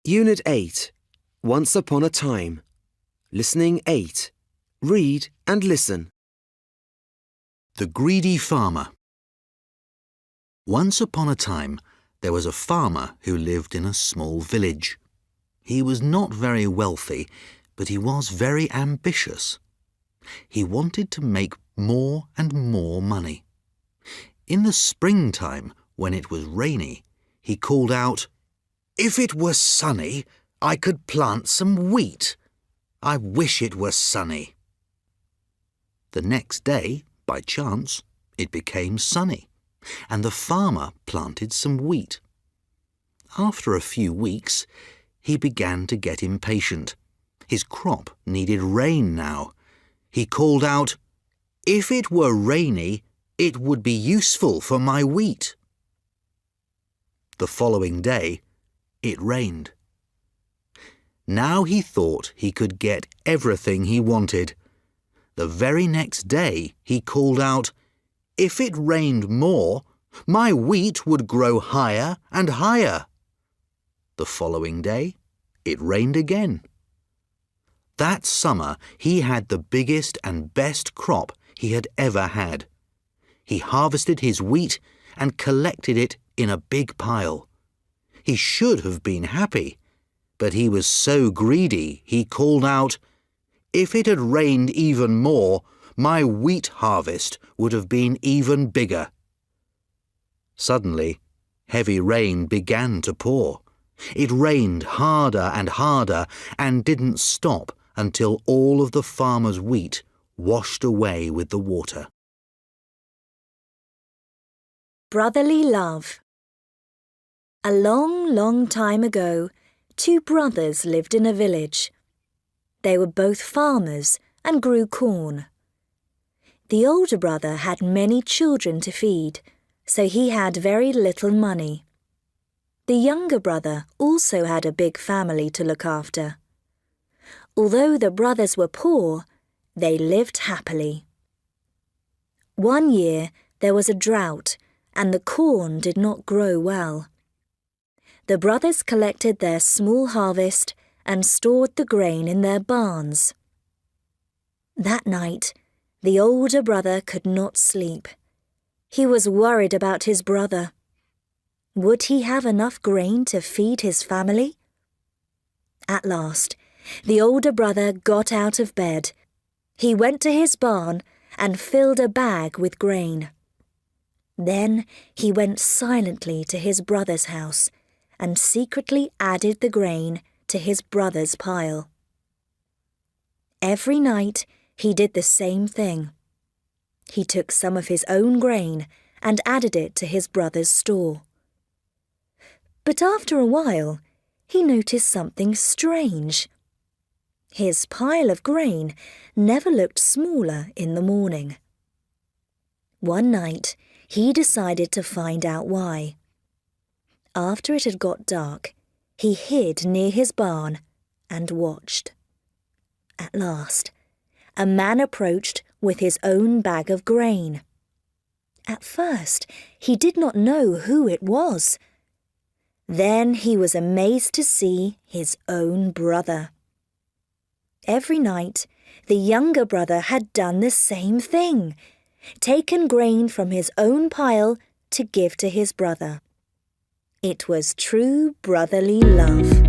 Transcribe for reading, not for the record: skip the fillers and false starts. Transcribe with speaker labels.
Speaker 1: Unit 8. Once Upon a Time. Listening 8. Read and listen.
Speaker 2: The Greedy Farmer. Once upon a time, there was a farmer who lived in a small village. He was not very wealthy, but he was very ambitious. He wanted to make more and more money. In the springtime, when it was rainy, he called out, "If it were sunny, I could plant some wheat. I wish it were sunny." The next day, by chance, it became sunny, and the farmer planted some wheat. After a few weeks, he began to get impatient. His crop needed rain now. He called out, "If it were rainy, it would be useful for my wheat." The following day, it rained. Now he thought he could get everything he wanted. The very next day he called out, "If it rained more, my wheat would grow higher and higher." The following day, it rained again. That summer he had the biggest and best crop he had ever had. He harvested his wheat and collected it in a big pile. He should have been happy, but he was so greedy he called out, "If it had rained even more, my wheat harvest would have been even bigger." Suddenly, heavy rain began to pour. It rained harder and harder and didn't stop until all of the farmer's wheat washed away with the water.
Speaker 3: Brotherly Love. A long, long time ago, two brothers lived in a village. They were both farmers and grew corn. The older brother had many children to feed, so he had very little money. The younger brother also had a big family to look after. Although the brothers were poor, they lived happily. One year there was a drought, and the corn did not grow well. The brothers collected their small harvest and stored the grain in their barns. That night, the older brother could not sleep. He was worried about his brother. Would he have enough grain to feed his family? At last, the older brother got out of bed. He went to his barn and filled a bag with grain. Then he went silently to his brother's house and secretly added the grain to his brother's pile. Every night he did the same thing. He took some of his own grain and added it to his brother's store. But after a while, he noticed something strange. His pile of grain never looked smaller in the morning. One night, he decided to find out why. After it had got dark, he hid near his barn and watched. At last, a man approached with his own bag of grain. At first, he did not know who it was. Then he was amazed to see his own brother. Every night, the younger brother had done the same thing, taken grain from his own pile to give to his brother. It was true brotherly love.